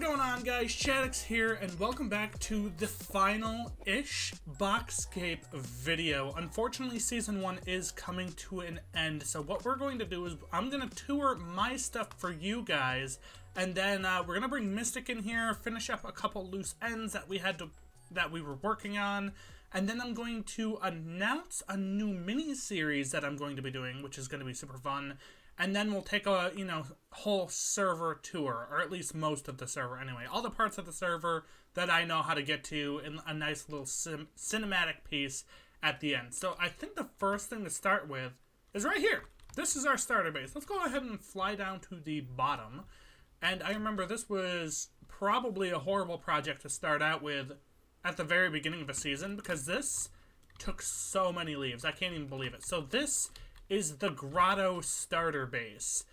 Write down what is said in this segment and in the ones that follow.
going on, guys? Shadix here, and welcome back to the final-ish Boxscape video. Unfortunately, Season 1 is coming to an end, so what we're going to do is I'm going to tour my stuff for you guys, and then we're going to bring Mystic in here, finish up a couple loose ends that we were working on, and then I'm going to announce a new mini-series that I'm going to be doing, which is going to be super fun. And then we'll take a, whole server tour, or at least most of the server anyway. All the parts of the server that I know how to get to in a nice little cinematic piece at the end. So I think the first thing to start with is right here. This is our starter base. Let's go ahead and fly down to the bottom. And I remember this was probably a horrible project to start out with at the very beginning of the season, because this took so many leaves. I can't even believe it. So this is the Grotto starter base,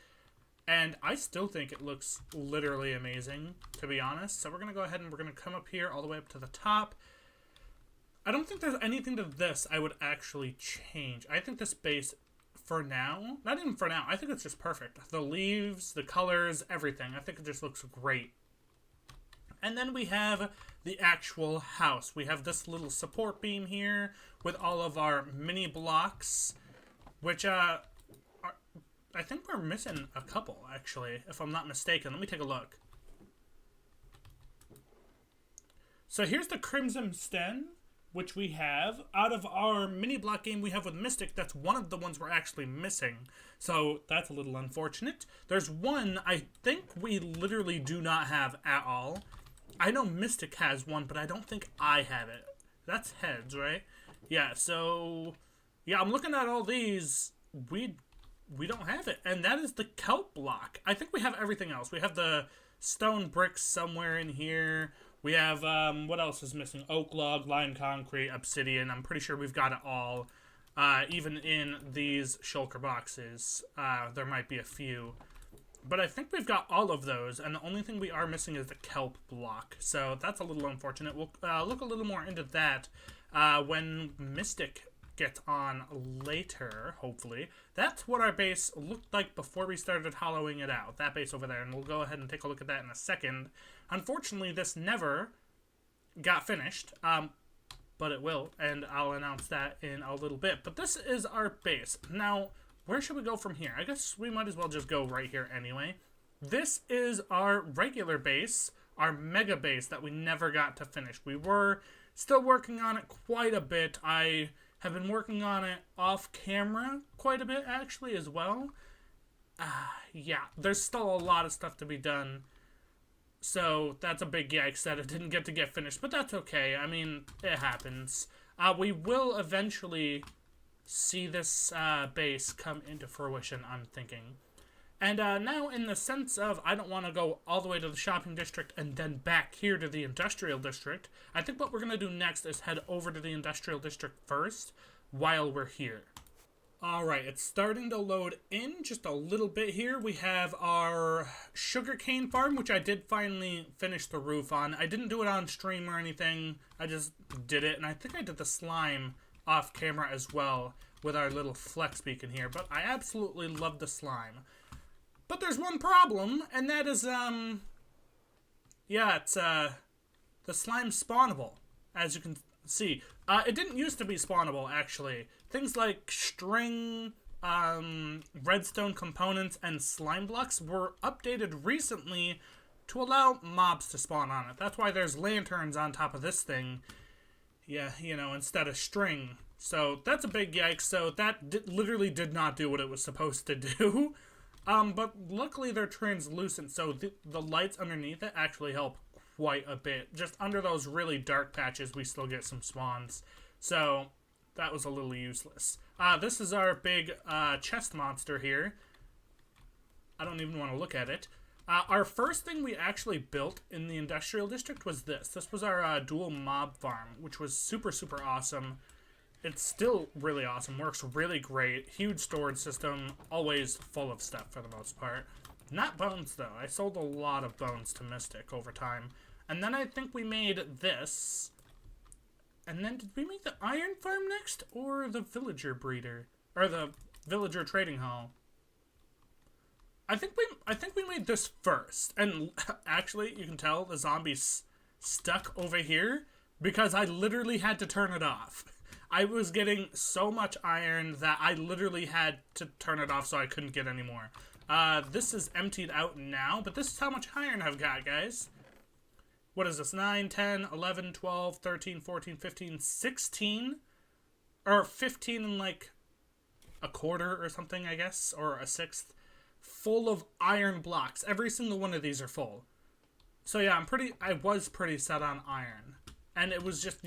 and I still think it looks literally amazing, to be honest. So we're going to go ahead and we're going to come up here all the way up to the top. I don't think there's anything to this I would actually change. I think this base, for now, not even for now, I think it's just perfect. The leaves, the colors, everything. I think it just looks great. And then we have the actual house. We have this little support beam here with all of our mini blocks, which, I think we're missing a couple, actually, if I'm not mistaken. Let me take a look. So here's the Crimson Sten, which we have. Out of our mini block game we have with Mystic, that's one of the ones we're actually missing. So that's a little unfortunate. There's one I think we literally do not have at all. I know Mystic has one, but I don't think I have it. That's heads, right? Yeah, so yeah, I'm looking at all these. We don't have it, and that is the kelp block. I think we have everything else. We have the stone bricks somewhere in here. We have, what else is missing? Oak log, lime concrete, obsidian. I'm pretty sure we've got it all. Even in these shulker boxes, there might be a few. But I think we've got all of those, and the only thing we are missing is the kelp block. So that's a little unfortunate. We'll look a little more into that when Mystic gets on later, hopefully. That's what our base looked like before we started hollowing it out. That base over there, and we'll go ahead and take a look at that in a second. Unfortunately, this never got finished, but it will, and I'll announce that in a little bit. But this is our base. Now, where should we go from here? I guess we might as well just go right here anyway. This is our regular base, our mega base that we never got to finish. We were still working on it quite a bit. I have been working on it off camera quite a bit, actually, as well. Yeah, there's still a lot of stuff to be done. So that's a big yikes that it didn't get finished, but that's okay. I mean, it happens. We will eventually see this base come into fruition, I'm thinking. And now, in the sense of I don't want to go all the way to the shopping district and then back here to the industrial district, I think what we're going to do next is head over to the industrial district first while we're here. Alright, it's starting to load in just a little bit here. We have our sugarcane farm, which I did finally finish the roof on. I didn't do it on stream or anything. I just did it, and I think I did the slime off camera as well with our little flex beacon here. But I absolutely love the slime. But there's one problem, and that is, yeah, it's, the slime's spawnable, as you can see. It didn't used to be spawnable, actually. Things like string, redstone components, and slime blocks were updated recently to allow mobs to spawn on it. That's why there's lanterns on top of this thing, yeah, instead of string. So that's a big yikes, so that literally did not do what it was supposed to do. But luckily they're translucent, so the lights underneath it actually help quite a bit. Just under those really dark patches, we still get some spawns. So that was a little useless. This is our big chest monster here. I don't even want to look at it. Our first thing we actually built in the industrial district was this. This was our dual mob farm, which was super, super awesome. It's still really awesome, works really great, huge storage system, always full of stuff for the most part. Not bones, though. I sold a lot of bones to Mystic over time. And then I think we made this. And then did we make the iron farm next? Or the villager breeder? Or the villager trading hall? I think we made this first, and actually, you can tell the zombie's stuck over here because I literally had to turn it off. I was getting so much iron that I literally had to turn it off so I couldn't get any more. This is emptied out now, but this is how much iron I've got, guys. What is this? 9, 10, 11, 12, 13, 14, 15, 16? Or 15 and like a quarter or something, I guess, or a sixth. Full of iron blocks. Every single one of these are full. So yeah, I was pretty set on iron. And it was just,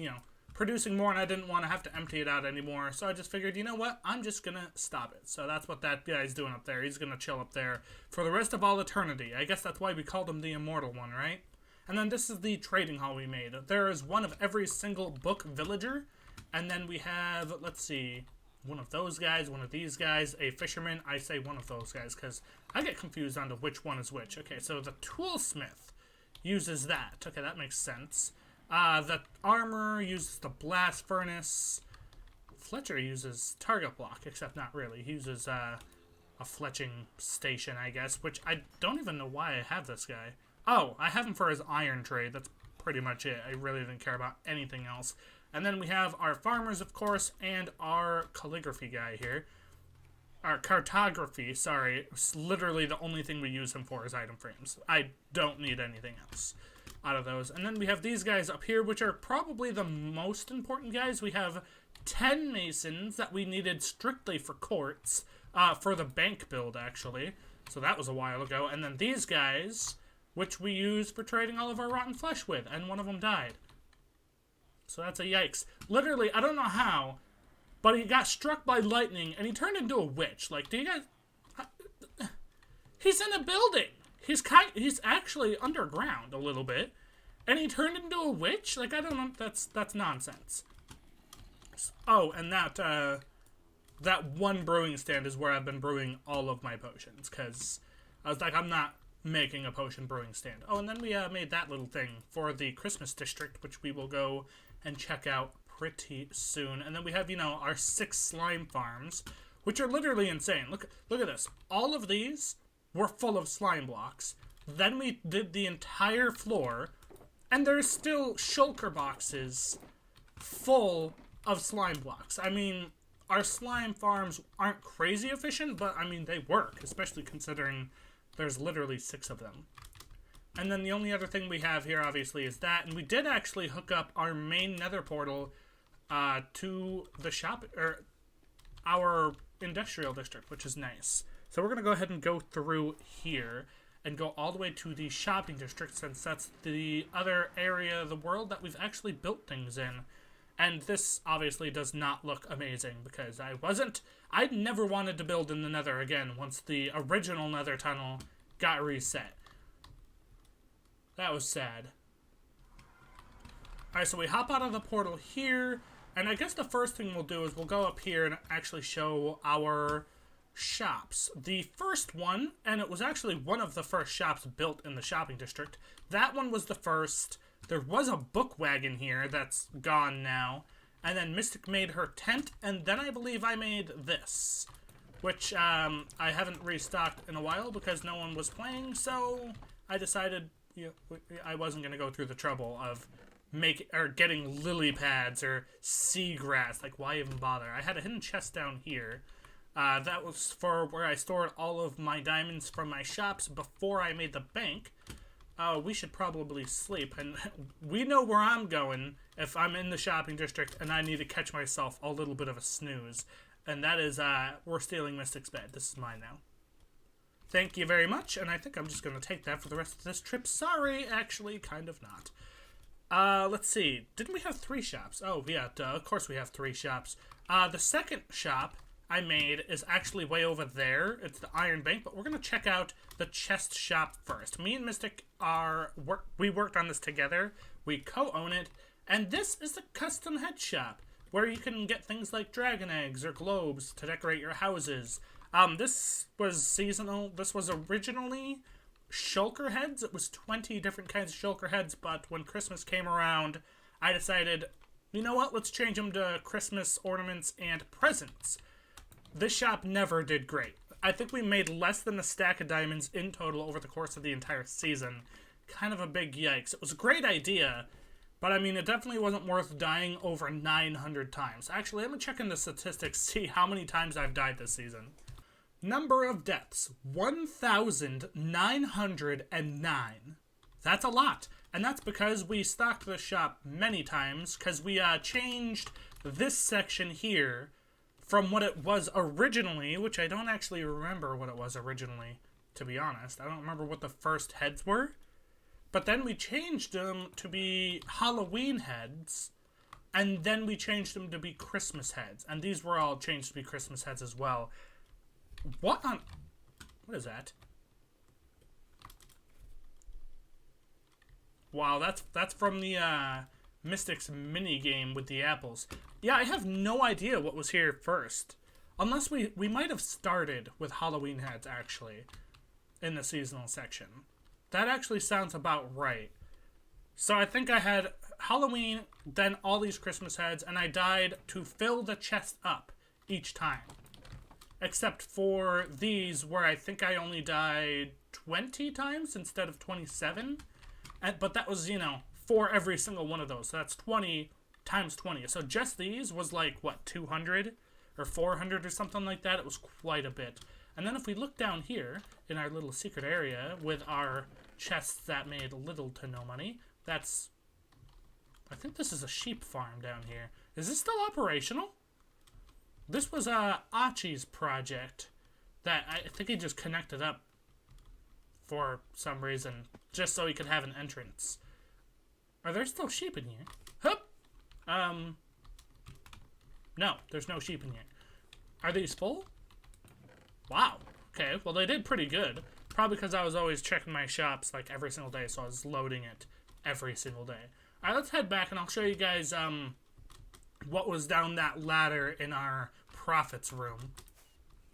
producing more, and I didn't want to have to empty it out anymore. So I just figured, you know what? I'm just going to stop it. So that's what that guy's doing up there. He's going to chill up there for the rest of all eternity. I guess that's why we called him the immortal one, right? And then this is the trading hall we made. There is one of every single book villager. And then we have, let's see, one of those guys, one of these guys, a fisherman. I say one of those guys because I get confused on to which one is which. Okay, so the toolsmith uses that. Okay, that makes sense. The armor uses the blast furnace. Fletcher uses target block, except not really. He uses a fletching station, I guess, which I don't even know why I have this guy. Oh, I have him for his iron trade. That's pretty much it. I really didn't care about anything else. And then we have our farmers, of course, and our calligraphy guy here. Our cartography, sorry. It's literally the only thing we use him for is item frames. I don't need anything else out of those. And then we have these guys up here, which are probably the most important guys. We have 10 masons that we needed strictly for courts, for the bank build, actually. So that was a while ago. And then these guys, which we use for trading all of our rotten flesh with, and one of them died. So that's a yikes. Literally, I don't know how, but he got struck by lightning, and he turned into a witch. Like, do you guys... He's in a building! He's actually underground a little bit, and he turned into a witch? Like, I don't know, that's nonsense. Oh, and that one brewing stand is where I've been brewing all of my potions, because I was like, I'm not making a potion brewing stand. Oh, and then we made that little thing for the Christmas district, which we will go and check out pretty soon. And then we have, our 6 slime farms, which are literally insane. Look at this. All of these were full of slime blocks. Then we did the entire floor, and there's still shulker boxes full of slime blocks. I mean, our slime farms aren't crazy efficient, but I mean, they work, especially considering there's literally 6 of them. And then the only other thing we have here, obviously, is that. And we did actually hook up our main nether portal to the shop, or our industrial district, which is nice. So we're going to go ahead and go through here and go all the way to the shopping district, since that's the other area of the world that we've actually built things in. And this obviously does not look amazing because I never wanted to build in the nether again once the original nether tunnel got reset. That was sad. Alright, so we hop out of the portal here, and I guess the first thing we'll do is we'll go up here and actually show our shops. The first one, and it was actually one of the first shops built in the shopping district, that one was the first. There was a book wagon here that's gone now, and then Mystic made her tent, and then I believe I made this, which I haven't restocked in a while because no one was playing, so I decided I wasn't going to go through the trouble of getting lily pads or seagrass. Like, why even bother? I had a hidden chest down here. That was for where I stored all of my diamonds from my shops before I made the bank. We should probably sleep, and we know where I'm going if I'm in the shopping district and I need to catch myself a little bit of a snooze. And that is, we're stealing Mystic's bed. This is mine now. Thank you very much, and I think I'm just going to take that for the rest of this trip. Sorry, actually, kind of not. Let's see. Didn't we have 3 shops? Oh, yeah, of course we have 3 shops. The second shop I made is actually way over there. It's the Iron Bank, but we're going to check out the chest shop first. Me and Mystic we worked on this together. We co-own it, and this is the custom head shop, where you can get things like dragon eggs or globes to decorate your houses. This was seasonal. This was originally shulker heads. It was 20 different kinds of shulker heads, but when Christmas came around, I decided, you know what, let's change them to Christmas ornaments and presents. This shop never did great. I think we made less than a stack of diamonds in total over the course of the entire season. Kind of a big yikes. It was a great idea, but I mean, it definitely wasn't worth dying over 900 times. Actually, let me check in the statistics, see how many times I've died this season. Number of deaths, 1,909. That's a lot. And that's because we stocked the shop many times, because we changed this section here from what it was originally, which I don't actually remember what it was originally, to be honest. I don't remember what the first heads were. But then we changed them to be Halloween heads, and then we changed them to be Christmas heads. And these were all changed to be Christmas heads as well. What is that? Wow, that's from the Mystics mini game with the apples. Yeah, I have no idea what was here first. Unless we might have started with Halloween heads, actually, in the seasonal section. That actually sounds about right. So I think I had Halloween, then all these Christmas heads, and I died to fill the chest up each time. Except for these, where I think I only died 20 times instead of 27. But that was, for every single one of those. So that's 20 times 20. So just these was like, what, 200 or 400 or something like that? It was quite a bit. And then if we look down here in our little secret area with our chests that made little to no money, that's... I think this is a sheep farm down here. Is this still operational? This was Archie's project that I think he just connected up for some reason, just so he could have an entrance. Are there still sheep in here? Hup! No, there's no sheep in here. Are these full? Wow. Okay, well they did pretty good. Probably because I was always checking my shops like every single day, so I was loading it every single day. Alright, let's head back and I'll show you guys what was down that ladder in our profits room.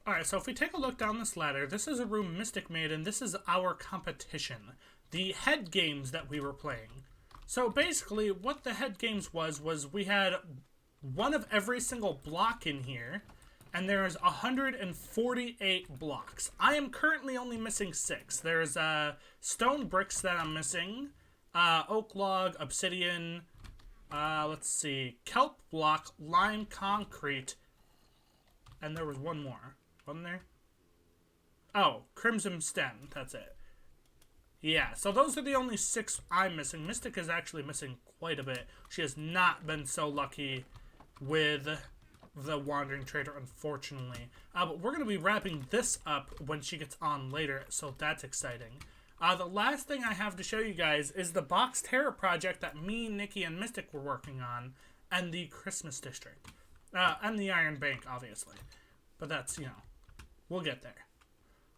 Alright, so if we take a look down this ladder, this is a room Mystic made, and this is our competition. The head games that we were playing. So basically, what the head games was we had one of every single block in here, and there's 148 blocks. I am currently only missing 6. There's stone bricks that I'm missing, oak log, obsidian, let's see, kelp block, lime concrete, and there was one more. Wasn't there? Oh, crimson stem. That's it. Yeah, so those are the only 6 I'm missing. Mystic is actually missing quite a bit. She has not been so lucky with the Wandering Trader, unfortunately. But we're going to be wrapping this up when she gets on later, so that's exciting. The last thing I have to show you guys is the Box Terror project that me, Nikki, and Mystic were working on, and the Christmas District. And the Iron Bank, obviously. But that's, we'll get there.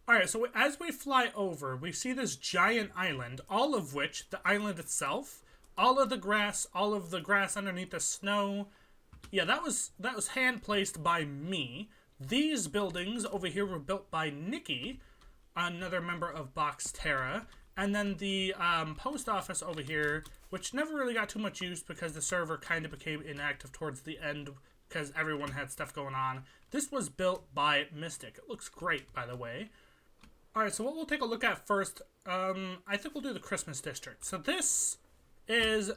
Alright, so as we fly over, we see this giant island, all of which, the island itself, all of the grass underneath the snow, yeah, that was hand-placed by me. These buildings over here were built by Nikki, another member of Box Terra, and then the post office over here, which never really got too much use because the server kind of became inactive towards the end because everyone had stuff going on. This was built by Mystic. It looks great, by the way. Alright, so what we'll take a look at first, I think we'll do the Christmas District. So this is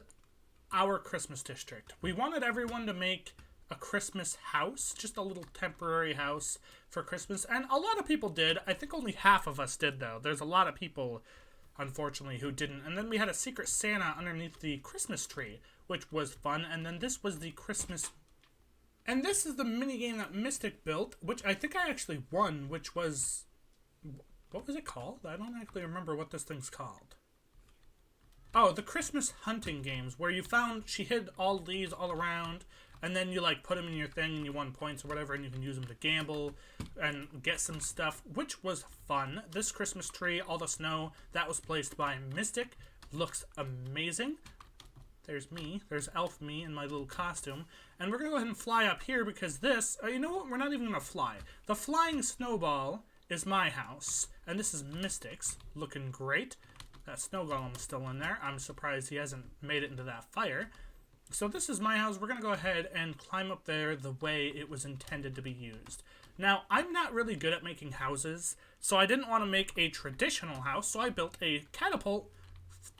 our Christmas District. We wanted everyone to make a Christmas house, just a little temporary house for Christmas, and a lot of people did. I think only half of us did, though. There's a lot of people, unfortunately, who didn't. And then we had a secret Santa underneath the Christmas tree, which was fun, and then this was the Christmas... And this is the minigame that Mystic built, which I think I actually won, which was... What was it called? I don't actually remember what this thing's called. Oh, the Christmas hunting games, where you found... She hid all these all around, and then you, put them in your thing, and you won points or whatever, and you can use them to gamble and get some stuff, which was fun. This Christmas tree, all the snow, that was placed by Mystic. Looks amazing. There's me. There's Elf me in my little costume. And we're going to go ahead and fly up here because this... you know what? We're not even going to fly. The flying snowball is my house. And this is Mystic's. Looking great. That snow golem is still in there. I'm surprised he hasn't made it into that fire. So this is my house. We're going to go ahead and climb up there the way it was intended to be used. Now, I'm not really good at making houses, so I didn't want to make a traditional house, so I built a catapult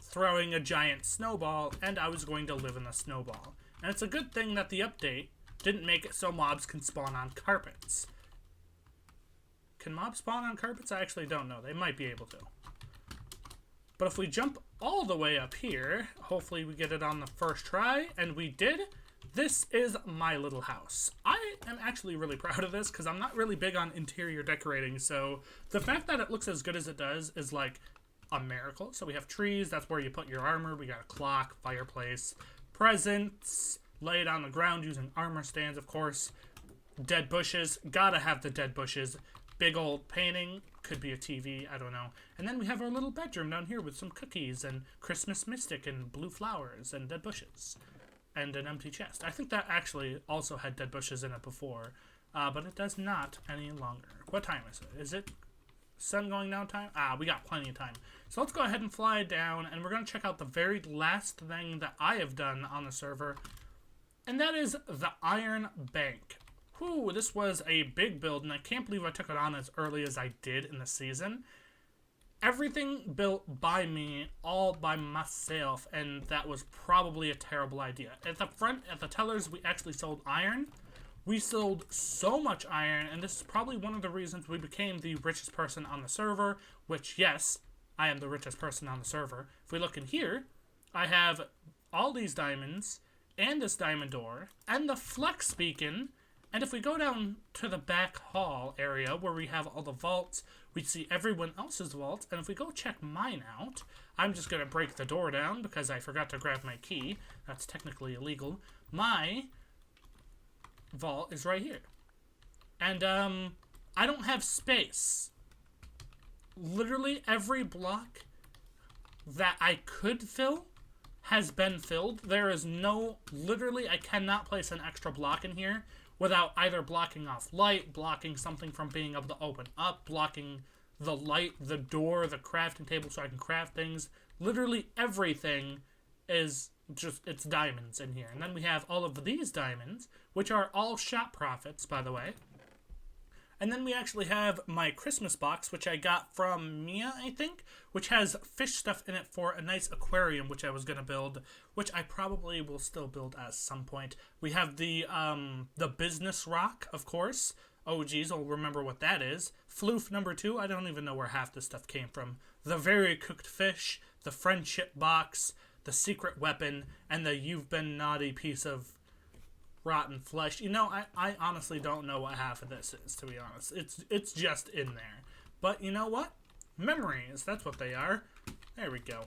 throwing a giant snowball, and I was going to live in the snowball. And it's a good thing that the update didn't make it so mobs can spawn on carpets. Can mobs spawn on carpets? I actually don't know. They might be able to. But if we jump all the way up here, hopefully we get it on the first try, and we did. This is my little house. I am actually really proud of this because I'm not really big on interior decorating, so the fact that it looks as good as it does is like a miracle. So we have trees, that's where you put your armor. We got a clock, fireplace, presents, laid on the ground using armor stands, of course. Dead bushes, gotta have the dead bushes. Big old painting, could be a TV, I don't know. And then we have our little bedroom down here with some cookies and Christmas mystic and blue flowers and dead bushes. And an empty chest. I think that actually also had dead bushes in it before, but it does not any longer. What time is it? Is it sun going down time? We got plenty of time. So let's go ahead and fly down, and we're going to check out the very last thing that I have done on the server, and that is the Iron Bank. Whew, this was a big build, and I can't believe I took it on as early as I did in the season. Everything built by me, all by myself, and that was probably a terrible idea. At the front, at the tellers, we actually sold iron. We sold so much iron, and this is probably one of the reasons we became the richest person on the server, which, yes, I am the richest person on the server. If we look in here, I have all these diamonds, and this diamond door, and the flex beacon. And if we go down to the back hall area where we have all the vaults, we see everyone else's vaults. And if we go check mine out, I'm just going to break the door down because I forgot to grab my key. That's technically illegal. My vault is right here. And I don't have space. Literally every block that I could fill has been filled. There is no, literally I cannot place an extra block in here without either blocking off light, blocking something from being able to open up, blocking the light, the door, the crafting table so I can craft things. Literally everything is just, it's diamonds in here. And then we have all of these diamonds, which are all shop profits, by the way. And then we actually have my Christmas box, which I got from Mia, I think, which has fish stuff in it for a nice aquarium, which I was going to build, which I probably will still build at some point. We have the business rock, of course. Oh, geez, I'll remember what that is. Floof number 2, I don't even know where half this stuff came from. The very cooked fish, the friendship box, the secret weapon, and the you've been naughty piece of rotten flesh. You know, I honestly don't know what half of this is, to be honest. It's just in there. But you know what? Memories, that's what they are. There we go.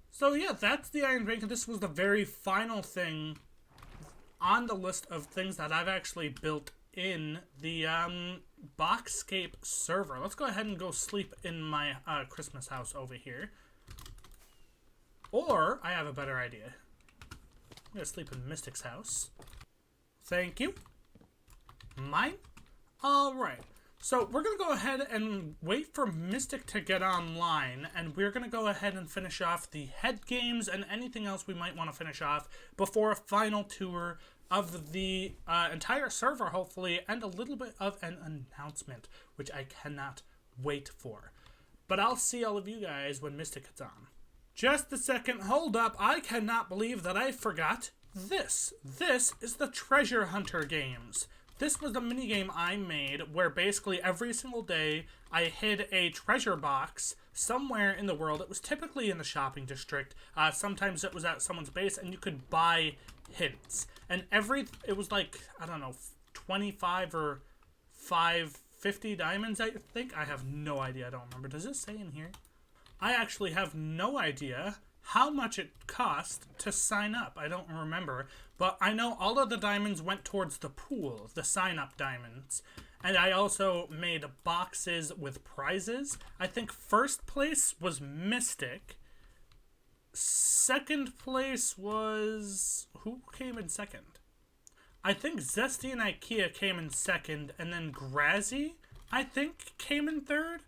So yeah, that's the Iron Bank. This was the very final thing on the list of things that I've actually built in the Boxscape server. Let's go ahead and go sleep in my Christmas house over here. Or, I have a better idea. I'm going to sleep in Mystic's house. Thank you. Mine? Alright. So we're going to go ahead and wait for Mystic to get online, and we're going to go ahead and finish off the head games and anything else we might want to finish off before a final tour of the entire server, hopefully, and a little bit of an announcement, which I cannot wait for. But I'll see all of you guys when Mystic gets on. Just a second, hold up, I cannot believe that I forgot this. This is the Treasure Hunter games. This was a minigame I made where basically every single day I hid a treasure box somewhere in the world. It was typically in the shopping district. Sometimes it was at someone's base, and you could buy hints. And it was like, I don't know, 25 or 550 diamonds, I think. I have no idea, I don't remember. Does it say in here? I actually have no idea how much it cost to sign up. I don't remember, but I know all of the diamonds went towards the pool, the sign-up diamonds. And I also made boxes with prizes. I think first place was Mystic. Second place was... who came in second? I think Zesty and Ikea came in second, and then Grazzy, I think, came in third.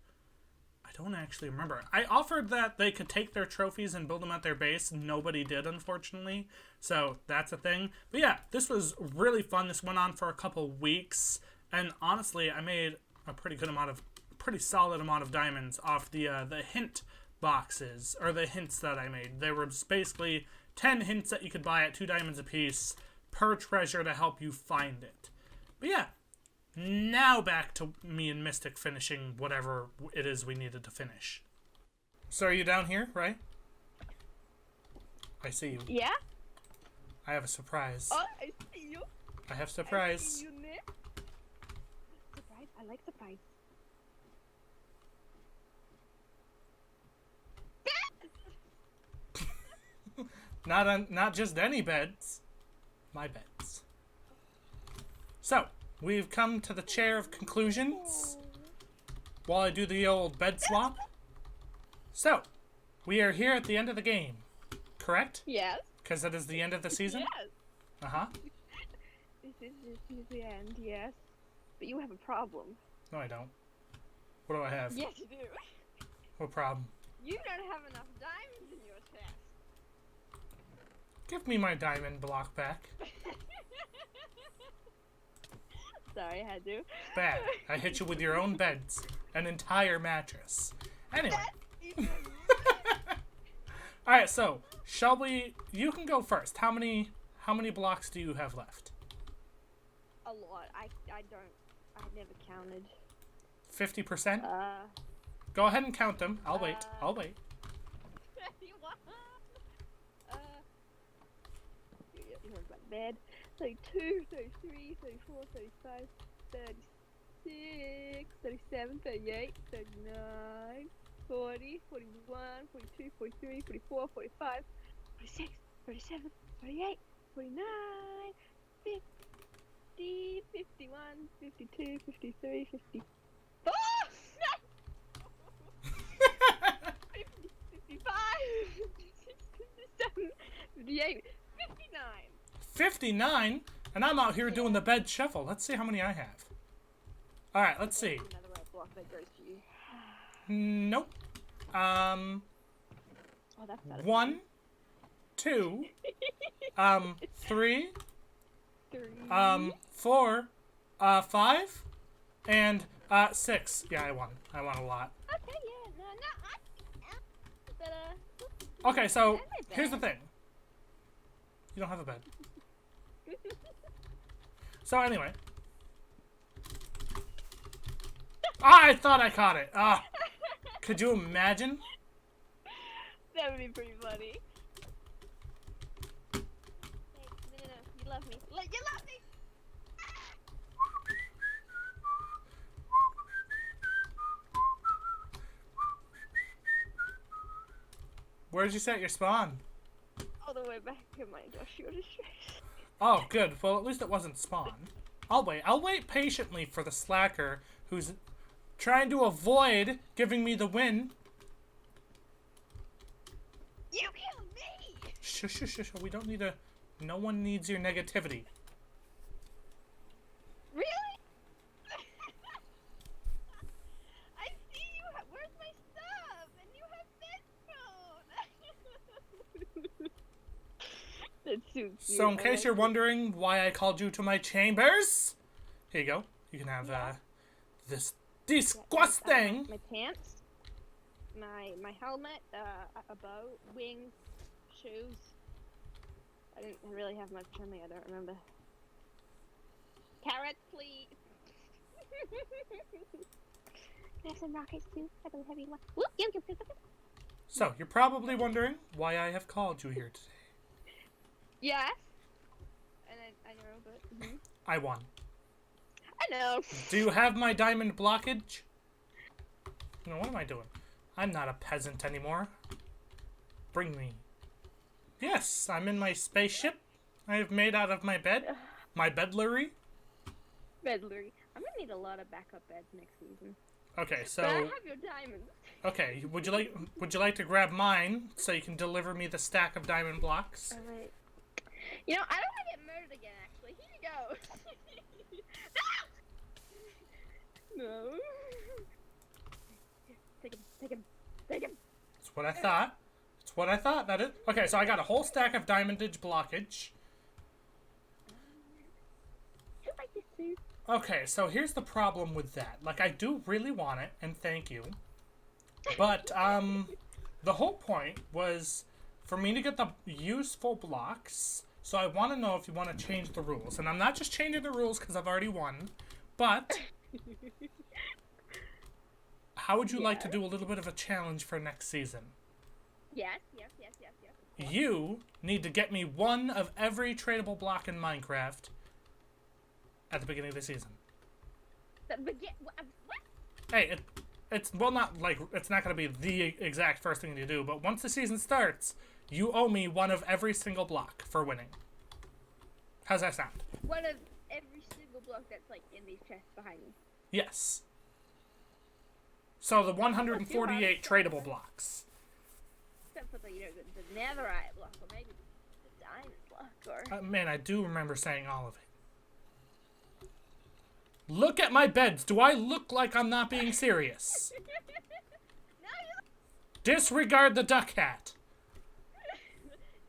I don't actually remember. I offered that they could take their trophies and build them at their base. Nobody did, unfortunately. So that's a thing. But yeah, this was really fun. This went on for a couple weeks. And honestly, I made a pretty solid amount of diamonds off the hint boxes, or the hints that I made. They were basically 10 hints that you could buy at 2 diamonds a piece per treasure to help you find it. But yeah, now back to me and Mystic finishing whatever it is we needed to finish. So are you down here, right? I see you. Yeah? I have a surprise. Oh, I see you. I have surprise. I see you, Nick. Surprise? I like surprise. Not just any beds. My beds. So, we've come to the chair of conclusions. While I do the old bed swap. So, we are here at the end of the game. Correct? Yes. Because it is the end of the season? Yes. Uh-huh. This is the end, yes. But you have a problem. No, I don't. What do I have? Yes, you do. What problem? You don't have enough diamonds in your chest. Give me my diamond block back. Sorry, I had to. Bad. I hit you with your own beds. An entire mattress. Anyway. Alright, so, shall we... You can go first. How many blocks do you have left? A lot. I never counted. 50%? Go ahead and count them. I'll wait. I'll wait. 31. Here's my bed. 32, 33, 34, 35, 36, 37, 38, 39, 40, 41, 42, 43, 44, 45, 46, 47, 48, 49, 50, 51, 52, 53, 54, 55, 56, 57, 58, 59. 59? And I'm out here doing the bed shuffle. Let's see how many I have. Alright, let's see. Another red block that goes to you. Nope. Oh, that's better. 1, 2, 3, 4, 5, and 6. Yeah, I won. I won a lot. Okay, yeah, no, Okay, so here's the thing. You don't have a bed. So anyway. I thought I caught it. Could you imagine? That would be pretty funny. Hey, no, you love me. You love me! Where did you set your spawn? All the way back in my industrial district. Oh, good. Well, at least it wasn't spawn. I'll wait. I'll wait patiently for the slacker who's trying to avoid giving me the win. You killed me! Shush, shush, shush. We don't need a... No one needs your negativity. Really? I see you. Where's my stuff? And you have bedphone. That suits you. So in case you're wondering why I called you to my chambers, here you go. You can have this disgusting. My pants, my helmet, a bow, wings, shoes. I didn't really have much on me. I don't remember. Carrots, please. I have some rockets too. I have a heavy one. Whoop, yum, yum, yum, yum. So you're probably wondering why I have called you here today. Yes. And I know, but I won. I know. Do you have my diamond blockage? No, what am I doing? I'm not a peasant anymore. Bring me. Yes, I'm in my spaceship. I have made out of my bed. My bedlery. Bedlery. I'm gonna need a lot of backup beds next season. Okay, so. But I have your diamonds. Okay, would you like to grab mine so you can deliver me the stack of diamond blocks? Alright. You know, I don't want to get murdered again, actually. Here you go. No! No. Take Take him. Take him. That's what I thought. That's what I thought. That is okay. So I got a whole stack of diamondage blockage. I like this too. Okay, so here's the problem with that. Like, I do really want it, and thank you. But, the whole point was for me to get the useful blocks. So I want to know if you want to change the rules. And I'm not just changing the rules because I've already won. But, how would you like to do a little bit of a challenge for next season? Yes. You need to get me one of every tradable block in Minecraft at the beginning of the season. What? Hey, it's well, not like it's not going to be the exact first thing you do, but once the season starts, you owe me one of every single block for winning. How's that sound? One of every single block that's like in these chests behind me. Yes. So the 148 tradable blocks. Except for the netherite block, or maybe the diamond block, or... Man, I do remember saying all of it. Look at my beds. Do I look like I'm not being serious? No, you... Disregard the duck hat.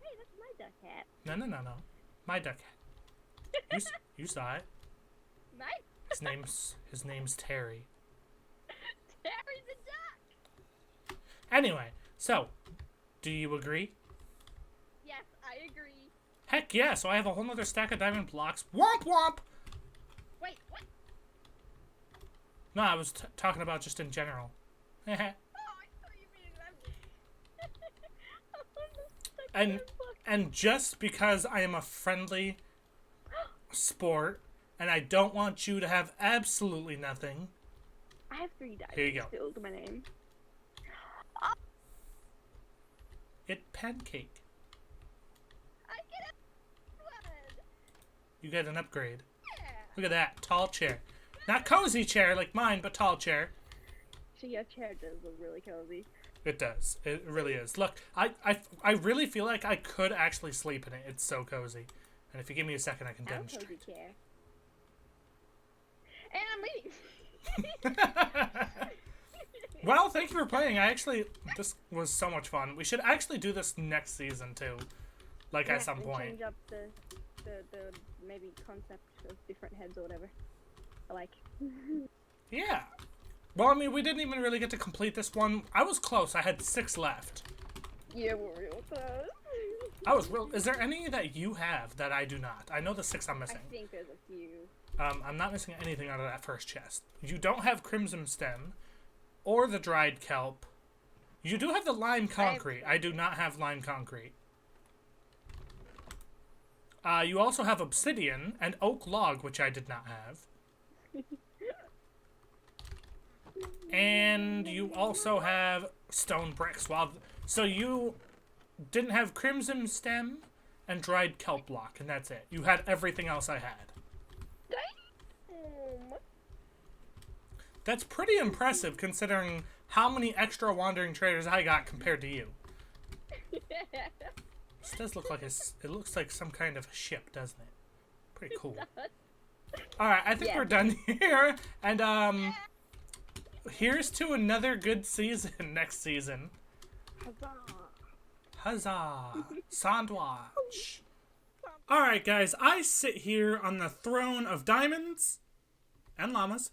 Hey, that's my duck hat. No. My duck hat. You saw it. My... His name's Terry. Terry the duck! Anyway, so, do you agree? Yes, I agree. Heck yeah, so I have a whole nother stack of diamond blocks. Womp womp! Wait, what? No, I was talking about just in general. Oh, I thought you mean that. And just because I am a friendly sport, and I don't want you to have absolutely nothing. I have 3 diamonds. Here you go. Still to my name. It pancake. I get it. You get an upgrade. Yeah. Look at that. Tall chair. Not cozy chair like mine, but tall chair. So your chair does look really cozy. It does. It really is. Look, I really feel like I could actually sleep in it. It's so cozy. And if you give me a second, I can demonstrate. Cozy chair. And I'm leaving. Well, thank you for playing. This was so much fun. We should actually do this next season too, like at some point. Change up the maybe concept of different heads or whatever. Like. Yeah. Well, I mean, we didn't even really get to complete this one. I was close. I had 6 left. Yeah, we're real close. I was real. Is there any that you have that I do not? I know the 6 I'm missing. I think there's a few. I'm not missing anything out of that first chest. You don't have Crimson Stem, or the dried kelp. You do have the lime concrete. I do not have lime concrete. You also have obsidian and oak log, which I did not have. And you also have stone bricks. So you didn't have crimson stem and dried kelp block, and that's it. You had everything else I had. That's pretty impressive considering how many extra wandering traders I got compared to you. This does look like it looks like some kind of a ship, doesn't it? Pretty cool. Alright, I think we're done here. And here's to another good season next season. Huzzah! Sandwich! Alright guys, I sit here on the throne of diamonds and llamas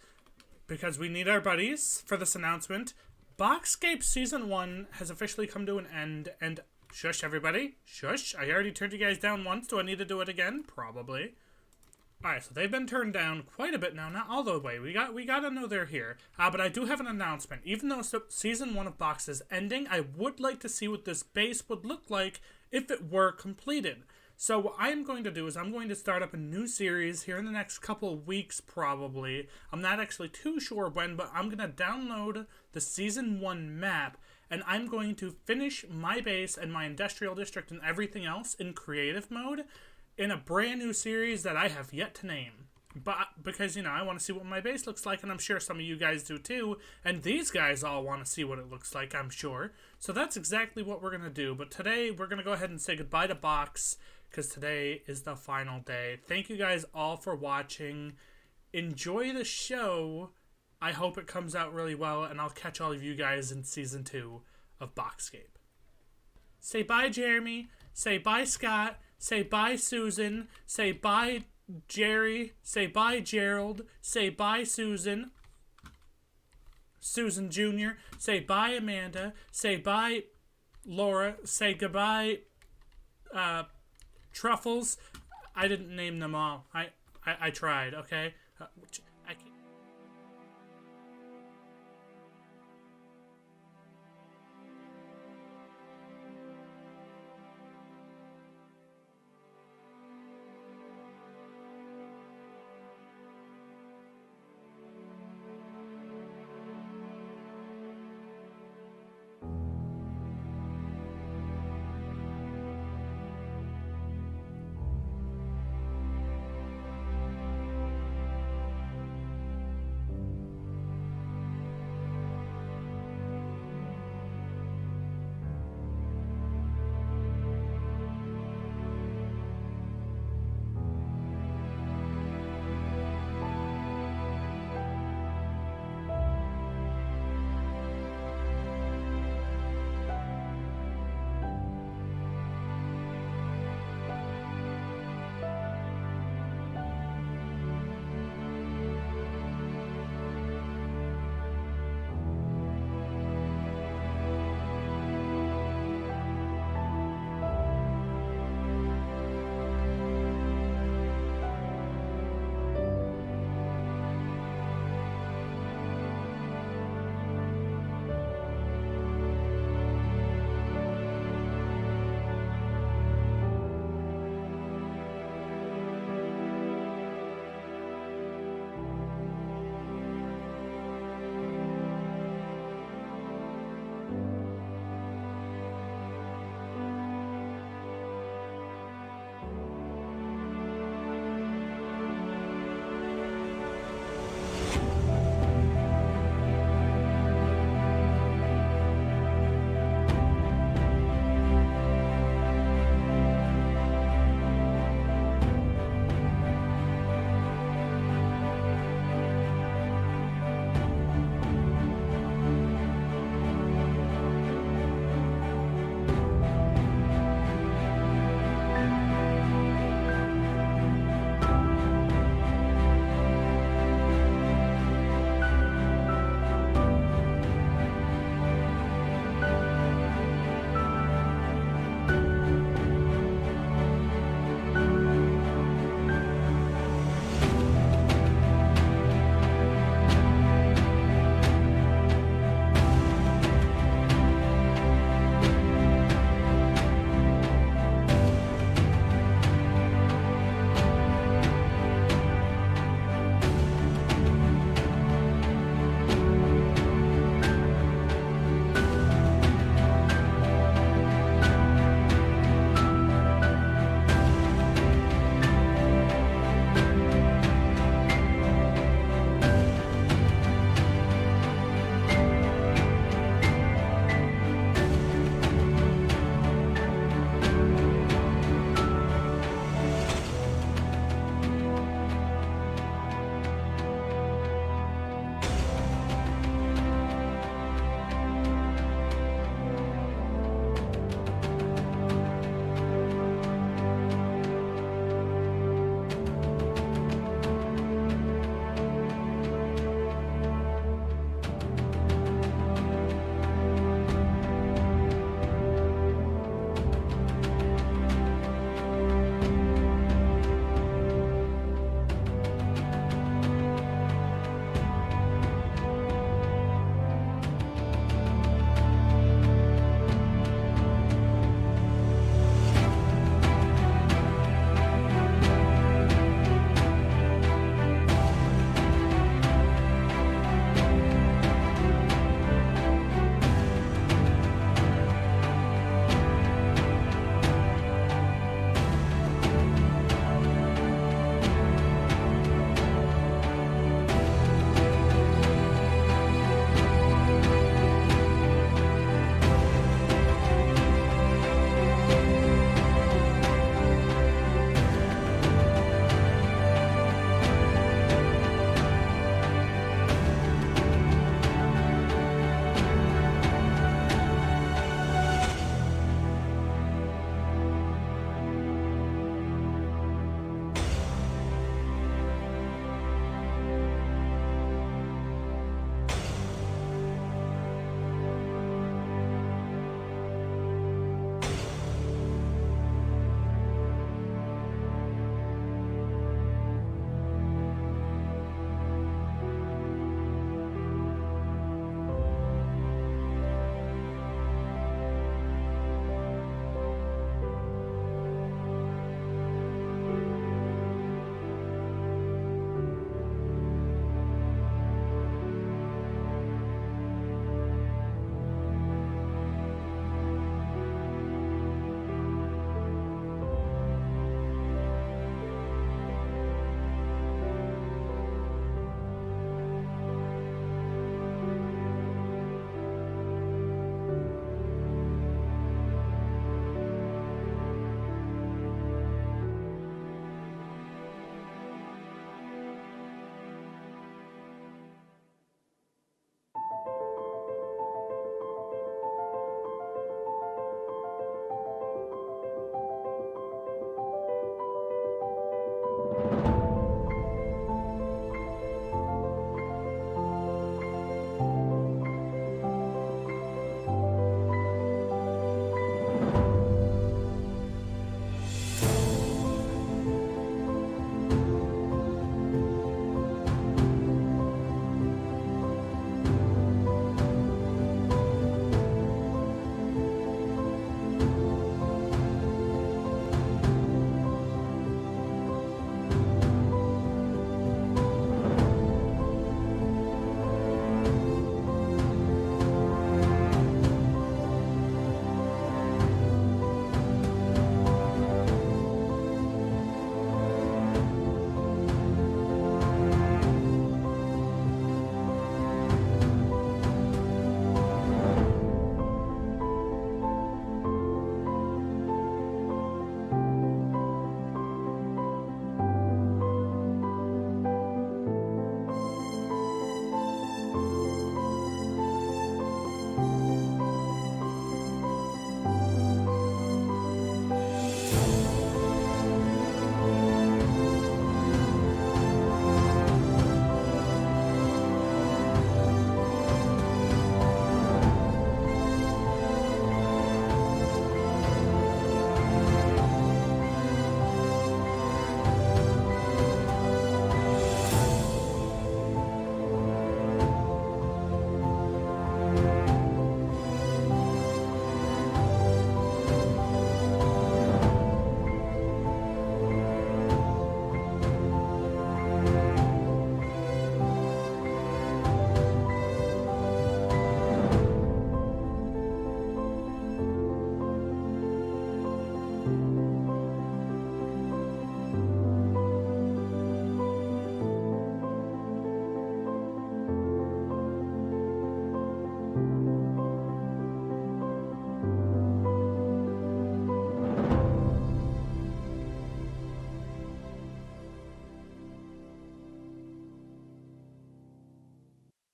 because we need our buddies for this announcement. Boxscape Season 1 has officially come to an end, and shush everybody, shush, I already turned you guys down once. Do I need to do it again? Probably. Alright, so they've been turned down quite a bit now, not all the way. We gotta know they're here. But I do have an announcement. Even though Season 1 of Box is ending, I would like to see what this base would look like if it were completed. So what I'm going to do is I'm going to start up a new series here in the next couple of weeks, probably. I'm not actually too sure when, but I'm going to download the Season 1 map, and I'm going to finish my base and my industrial district and everything else in creative mode in a brand new series that I have yet to name. But because, you know, I want to see what my base looks like, and I'm sure some of you guys do too, and these guys all want to see what it looks like, I'm sure. So that's exactly what we're going to do. But today, we're going to go ahead and say goodbye to Box, because today is the final day. Thank you guys all for watching. Enjoy the show. I hope it comes out really well, and I'll catch all of you guys in season 2 of Boxscape. Say bye, Jeremy. Say bye, Scott. Say bye, Susan. Say bye, Jerry. Say bye, Gerald. Say bye, Susan. Susan Jr. Say bye, Amanda. Say bye, Laura. Say goodbye, Truffles. I didn't name them all. I tried, okay? I can't.